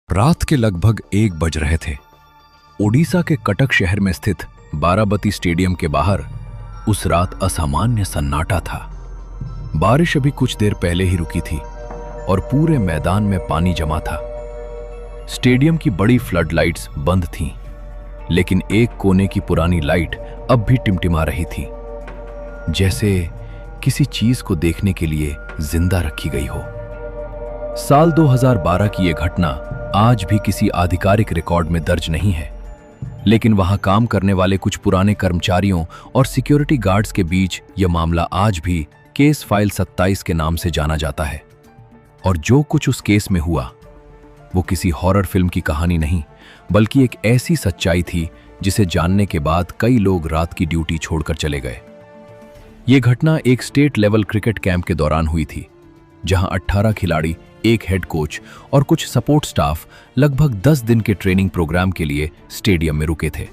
रात के लगभग 1 बज रहे थे। ओडिशा के कटक शहर में स्थित बाराबती स्टेडियम के बाहर उस रात असामान्य सन्नाटा था। बारिश अभी कुछ देर पहले ही रुकी थी और पूरे मैदान में पानी जमा था। स्टेडियम की बड़ी फ्लड लाइट्स बंद थीं, लेकिन एक कोने की पुरानी लाइट अब भी टिमटिमा रही थी, जैसे किसी चीज को देखने के लिए जिंदा रखी गई हो। साल 2012 की यह घटना आज भी किसी आधिकारिक रिकॉर्ड में दर्ज नहीं है, लेकिन वहां काम करने वाले कुछ पुराने कर्मचारियों और सिक्योरिटी गार्ड्स के बीच यह मामला आज भी केस फाइल 27 के नाम से जाना जाता है। और जो कुछ उस केस में हुआ वो किसी हॉरर फिल्म की कहानी नहीं, बल्कि एक ऐसी सच्चाई थी जिसे जानने के बाद कई लोग रात की ड्यूटी छोड़कर चले गए। ये घटना एक स्टेट लेवल क्रिकेट कैंप के दौरान हुई थी, जहां 18 खिलाड़ी, एक हेड कोच और कुछ सपोर्ट स्टाफ लगभग 10 दिन के ट्रेनिंग प्रोग्राम के लिए स्टेडियम में रुके थे।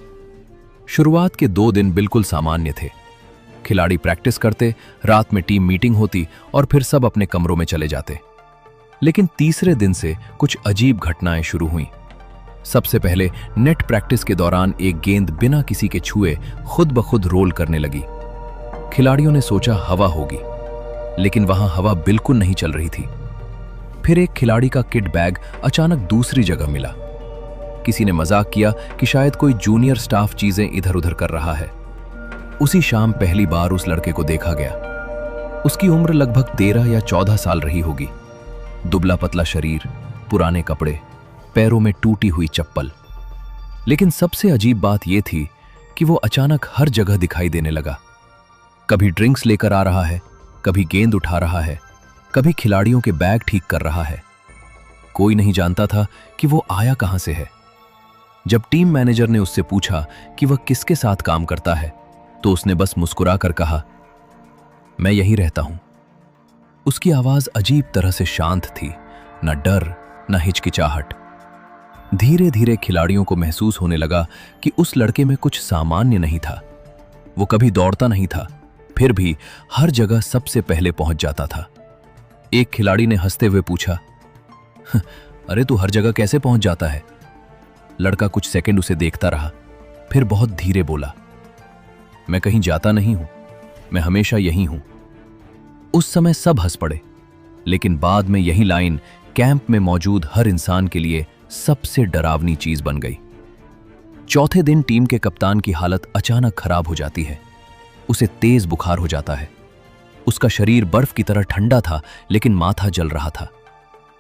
शुरुआत के 2 दिन बिल्कुल सामान्य थे। खिलाड़ी प्रैक्टिस करते, रात में टीम मीटिंग होती और फिर सब अपने कमरों में चले जाते। लेकिन तीसरे दिन से कुछ अजीब घटनाएं शुरू हुईं। सबसे पहले नेट प्रैक्टिस के दौरान एक गेंद बिना किसी के छुए खुद ब खुद रोल करने लगी। खिलाड़ियों ने सोचा हवा होगी, लेकिन वहां हवा बिल्कुल नहीं चल रही थी। फिर एक खिलाड़ी का किट बैग अचानक दूसरी जगह मिला। किसी ने मजाक किया कि शायद कोई जूनियर स्टाफ चीजें इधर उधर कर रहा है। उसी शाम पहली बार उस लड़के को देखा गया। उसकी उम्र लगभग 13 या 14 साल रही होगी। दुबला पतला शरीर, पुराने कपड़े, पैरों में टूटी हुई चप्पल। लेकिन सबसे अजीब बात यह थी कि वो अचानक हर जगह दिखाई देने लगा। कभी ड्रिंक्स लेकर आ रहा है, कभी गेंद उठा रहा है, कभी खिलाड़ियों के बैग ठीक कर रहा है। कोई नहीं जानता था कि वो आया कहां से है। जब टीम मैनेजर ने उससे पूछा कि वह किसके साथ काम करता है, तो उसने बस मुस्कुराकर कहा, मैं यहीं रहता हूं। उसकी आवाज अजीब तरह से शांत थी, न डर न हिचकिचाहट। धीरे धीरे खिलाड़ियों को महसूस होने लगा कि उस लड़के में कुछ सामान्य नहीं था। वो कभी दौड़ता नहीं था, फिर भी हर जगह सबसे पहले पहुंच जाता था। एक खिलाड़ी ने हंसते हुए पूछा, अरे तू हर जगह कैसे पहुंच जाता है? लड़का कुछ सेकंड उसे देखता रहा, फिर बहुत धीरे बोला, मैं कहीं जाता नहीं हूं, मैं हमेशा यहीं हूं। उस समय सब हंस पड़े, लेकिन बाद में यही लाइन कैंप में मौजूद हर इंसान के लिए सबसे डरावनी चीज बन गई। चौथे दिन टीम के कप्तान की हालत अचानक खराब हो जाती है। उसे तेज बुखार हो जाता है। उसका शरीर बर्फ की तरह ठंडा था, लेकिन माथा जल रहा था।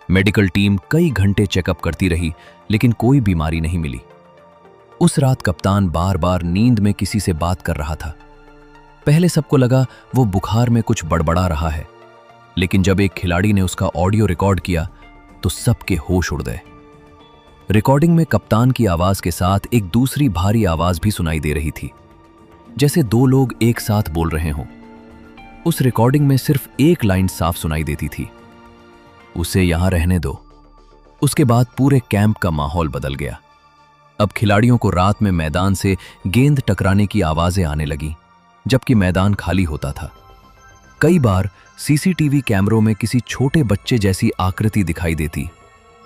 मेडिकल टीम कई घंटे चेकअप करती रही, लेकिन कोई बीमारी नहीं मिली। उस रात कप्तान बार बार नींद में किसी से बात कर रहा था। पहले सबको लगा वो बुखार में कुछ बड़बड़ा रहा है, लेकिन जब एक खिलाड़ी ने उसका ऑडियो रिकॉर्ड किया तो सबके होश उड़ गए। रिकॉर्डिंग में कप्तान की आवाज के साथ एक दूसरी भारी आवाज भी सुनाई दे रही थी, जैसे 2 लोग एक साथ बोल रहे हों। उस रिकॉर्डिंग में सिर्फ एक लाइन साफ सुनाई देती थी, उसे यहां रहने दो। उसके बाद पूरे कैंप का माहौल बदल गया। अब खिलाड़ियों को रात में मैदान से गेंद टकराने की आवाजें आने लगी, जबकि मैदान खाली होता था। कई बार सीसीटीवी कैमरों में किसी छोटे बच्चे जैसी आकृति दिखाई देती,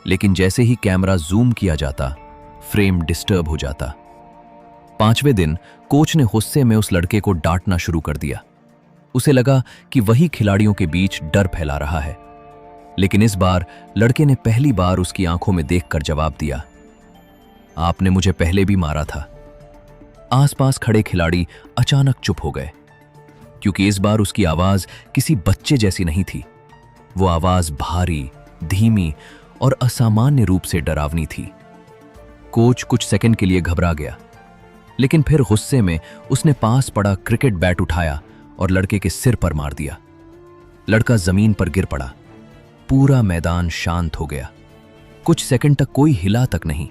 लेकिन जैसे ही कैमरा जूम किया जाता, फ्रेम डिस्टर्ब हो जाता। 5वें दिन कोच ने गुस्से में उस लड़के को डांटना शुरू कर दिया। उसे लगा कि वही खिलाड़ियों के बीच डर फैला रहा है, लेकिन इस बार लड़के ने पहली बार उसकी आंखों में देखकर जवाब दिया, आपने मुझे पहले भी मारा था। आसपास खड़े खिलाड़ी अचानक चुप हो गए, क्योंकि इस बार उसकी आवाज किसी बच्चे जैसी नहीं थी। वो आवाज भारी, धीमी और असामान्य रूप से डरावनी थी। कोच कुछ सेकंड के लिए घबरा गया, लेकिन फिर गुस्से में उसने पास पड़ा क्रिकेट बैट उठाया और लड़के के सिर पर मार दिया। लड़का जमीन पर गिर पड़ा। पूरा मैदान शांत हो गया। कुछ सेकंड तक कोई हिला तक नहीं।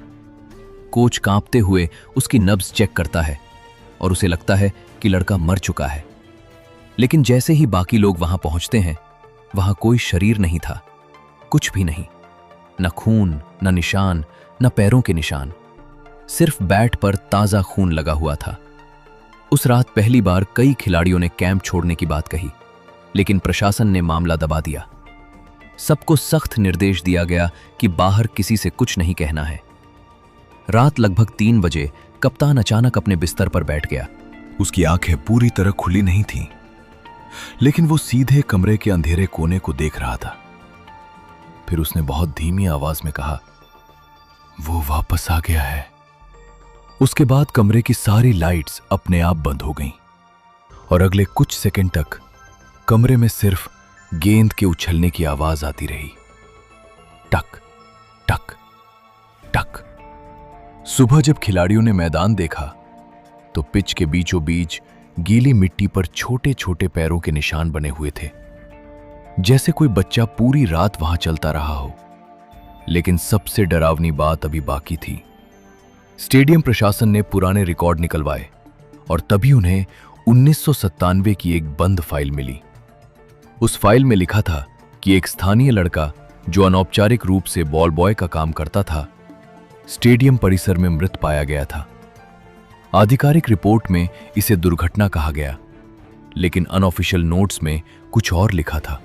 कोच कांपते हुए उसकी नब्ज चेक करता है और उसे लगता है कि लड़का मर चुका है। लेकिन जैसे ही बाकी लोग वहां पहुंचते हैं, वहां कोई शरीर नहीं था, कुछ भी नहीं, न खून, न निशान, न पैरों के निशान। सिर्फ बैट पर ताजा खून लगा हुआ था। उस रात पहली बार कई खिलाड़ियों ने कैंप छोड़ने की बात कही, लेकिन प्रशासन ने मामला दबा दिया। सबको सख्त निर्देश दिया गया कि बाहर किसी से कुछ नहीं कहना है। रात लगभग 3 बजे कप्तान अचानक अपने बिस्तर पर बैठ गया। उसकी आंखें पूरी तरह खुली नहीं थीं, लेकिन वो सीधे कमरे के अंधेरे कोने को देख रहा था। फिर उसने बहुत धीमी आवाज में कहा, वो वापस आ गया है। उसके बाद कमरे की सारी लाइट्स अपने आप बंद हो गईं और अगले कुछ सेकंड तक कमरे में सिर्फ गेंद के उछलने की आवाज आती रही। टक टक टक। सुबह जब खिलाड़ियों ने मैदान देखा तो पिच के बीचों बीच गीली मिट्टी पर छोटे छोटे पैरों के निशान बने हुए थे, जैसे कोई बच्चा पूरी रात वहां चलता रहा हो। लेकिन सबसे डरावनी बात अभी बाकी थी। स्टेडियम प्रशासन ने पुराने रिकॉर्ड निकलवाए और तभी उन्हें 1997 की एक बंद फाइल मिली। उस फाइल में लिखा था कि एक स्थानीय लड़का जो अनौपचारिक रूप से बॉल बॉय का काम करता था, स्टेडियम परिसर में मृत पाया गया था। आधिकारिक रिपोर्ट में इसे दुर्घटना कहा गया, लेकिन अनऑफिशियल नोट्स में कुछ और लिखा था।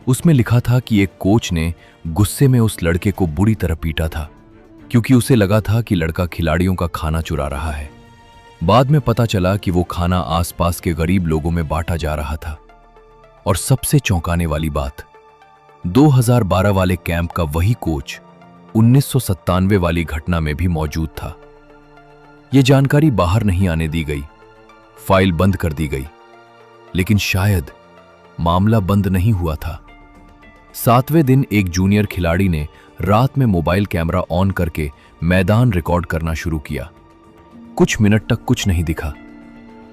उसमें लिखा था कि एक कोच ने गुस्से में उस लड़के को बुरी तरह पीटा था, क्योंकि उसे लगा था कि लड़का खिलाड़ियों का खाना चुरा रहा है। बाद में पता चला कि वो खाना आसपास के गरीब लोगों में बांटा जा रहा था। और सबसे चौंकाने वाली बात, 2012 वाले कैंप का वही कोच 1997 वाली घटना में भी मौजूद था। यह जानकारी बाहर नहीं आने दी गई, फाइल बंद कर दी गई। लेकिन शायद मामला बंद नहीं हुआ था। 7वें दिन एक जूनियर खिलाड़ी ने रात में मोबाइल कैमरा ऑन करके मैदान रिकॉर्ड करना शुरू किया। कुछ मिनट तक कुछ नहीं दिखा।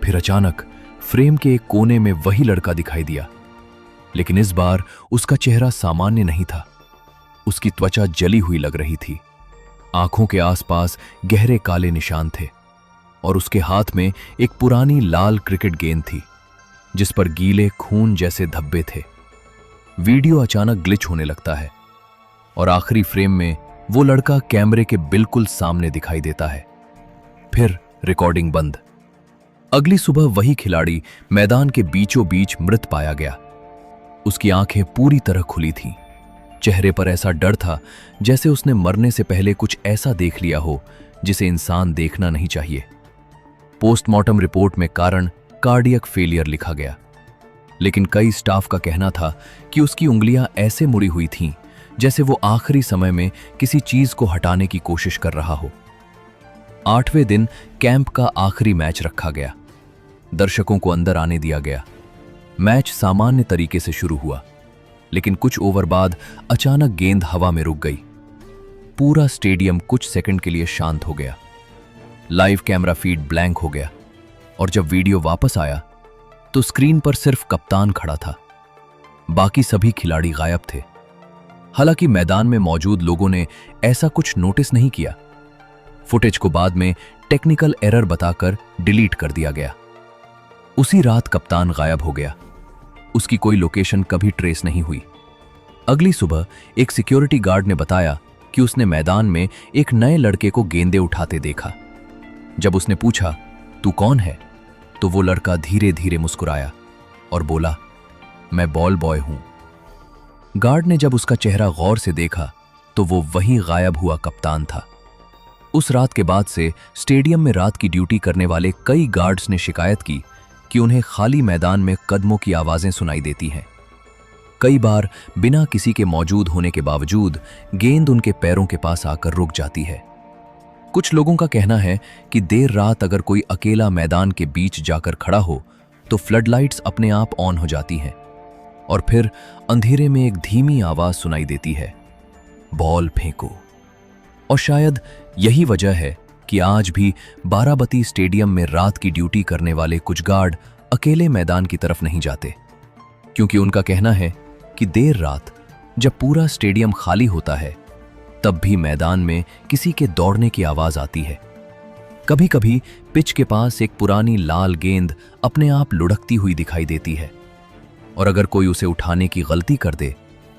फिर अचानक फ्रेम के एक कोने में वही लड़का दिखाई दिया, लेकिन इस बार उसका चेहरा सामान्य नहीं था। उसकी त्वचा जली हुई लग रही थी, आंखों के आसपास गहरे काले निशान थे और उसके हाथ में एक पुरानी लाल क्रिकेट गेंद थी जिस पर गीले खून जैसे धब्बे थे। वीडियो अचानक ग्लिच होने लगता है और आखिरी फ्रेम में वो लड़का कैमरे के बिल्कुल सामने दिखाई देता है। फिर रिकॉर्डिंग बंद। अगली सुबह वही खिलाड़ी मैदान के बीचों बीच मृत पाया गया। उसकी आंखें पूरी तरह खुली थीं। चेहरे पर ऐसा डर था जैसे उसने मरने से पहले कुछ ऐसा देख लिया हो जिसे इंसान देखना नहीं चाहिए। पोस्टमार्टम रिपोर्ट में कारण कार्डियक फेलियर लिखा गया, लेकिन कई स्टाफ का कहना था कि उसकी उंगलियां ऐसे मुड़ी हुई थीं जैसे वो आखिरी समय में किसी चीज को हटाने की कोशिश कर रहा हो। 8वें दिन कैंप का आखिरी मैच रखा गया। दर्शकों को अंदर आने दिया गया। मैच सामान्य तरीके से शुरू हुआ, लेकिन कुछ ओवर बाद अचानक गेंद हवा में रुक गई। पूरा स्टेडियम कुछ सेकंड के लिए शांत हो गया। लाइव कैमरा फीड ब्लैंक हो गया और जब वीडियो वापस आया तो स्क्रीन पर सिर्फ कप्तान खड़ा था। बाकी सभी खिलाड़ी गायब थे। हालांकि मैदान में मौजूद लोगों ने ऐसा कुछ नोटिस नहीं किया। फुटेज को बाद में टेक्निकल एरर बताकर डिलीट कर दिया गया। उसी रात कप्तान गायब हो गया। उसकी कोई लोकेशन कभी ट्रेस नहीं हुई। अगली सुबह एक सिक्योरिटी गार्ड ने बताया कि उसने मैदान में एक नए लड़के को गेंदें उठाते देखा। जब उसने पूछा, तू कौन है, तो वो लड़का धीरे धीरे मुस्कुराया और बोला, मैं बॉल बॉय हूं। गार्ड ने जब उसका चेहरा गौर से देखा तो वो वही गायब हुआ कप्तान था। उस रात के बाद से स्टेडियम में रात की ड्यूटी करने वाले कई गार्ड्स ने शिकायत की कि उन्हें खाली मैदान में कदमों की आवाजें सुनाई देती हैं। कई बार बिना किसी के मौजूद होने के बावजूद गेंद उनके पैरों के पास आकर रुक जाती है। कुछ लोगों का कहना है कि देर रात अगर कोई अकेला मैदान के बीच जाकर खड़ा हो तो फ्लडलाइट्स अपने आप ऑन हो जाती हैं और फिर अंधेरे में एक धीमी आवाज सुनाई देती है, बॉल फेंको। और शायद यही वजह है कि आज भी बाराबती स्टेडियम में रात की ड्यूटी करने वाले कुछ गार्ड अकेले मैदान की तरफ नहीं जाते, क्योंकि उनका कहना है कि देर रात जब पूरा स्टेडियम खाली होता है तब भी मैदान में किसी के दौड़ने की आवाज आती है। कभी कभी पिच के पास एक पुरानी लाल गेंद अपने आप लुढ़कती हुई दिखाई देती है और अगर कोई उसे उठाने की गलती कर दे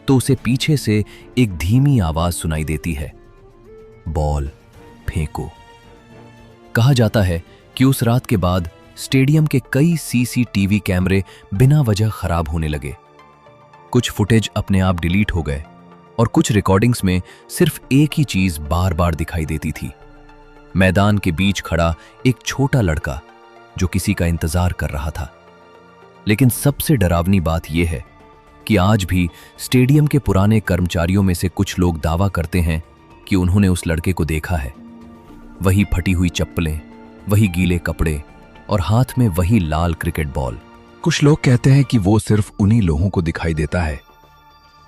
तो उसे पीछे से एक धीमी आवाज सुनाई देती है, बॉल फेंको। कहा जाता है कि उस रात के बाद स्टेडियम के कई सीसीटीवी कैमरे बिना वजह खराब होने लगे। कुछ फुटेज अपने आप डिलीट हो गए और कुछ रिकॉर्डिंग्स में सिर्फ एक ही चीज बार बार दिखाई देती थी। मैदान के बीच खड़ा एक छोटा लड़का जो किसी का इंतजार कर रहा था। लेकिन सबसे डरावनी बात यह है कि आज भी स्टेडियम के पुराने कर्मचारियों में से कुछ लोग दावा करते हैं कि उन्होंने उस लड़के को देखा है। वही फटी हुई चप्पलें, वही गीले कपड़े और हाथ में वही लाल क्रिकेट बॉल। कुछ लोग कहते हैं कि वो सिर्फ उन्हीं लोगों को दिखाई देता है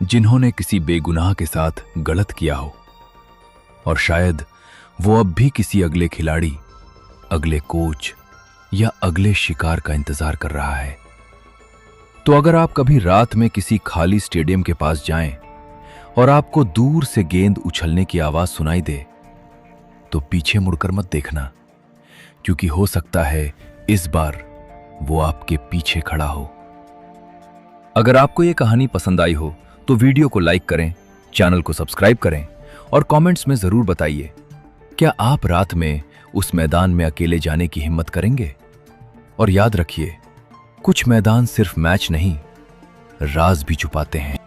जिन्होंने किसी बेगुनाह के साथ गलत किया हो, और शायद वो अब भी किसी अगले खिलाड़ी, अगले कोच या अगले शिकार का इंतजार कर रहा है। तो अगर आप कभी रात में किसी खाली स्टेडियम के पास जाएं और आपको दूर से गेंद उछलने की आवाज सुनाई दे, तो पीछे मुड़कर मत देखना, क्योंकि हो सकता है इस बार वो आपके पीछे खड़ा हो। अगर आपको ये कहानी पसंद आई हो तो वीडियो को लाइक करें, चैनल को सब्सक्राइब करें और कमेंट्स में जरूर बताइए, क्या आप रात में उस मैदान में अकेले जाने की हिम्मत करेंगे? और याद रखिए, कुछ मैदान सिर्फ मैच नहीं, राज भी छुपाते हैं।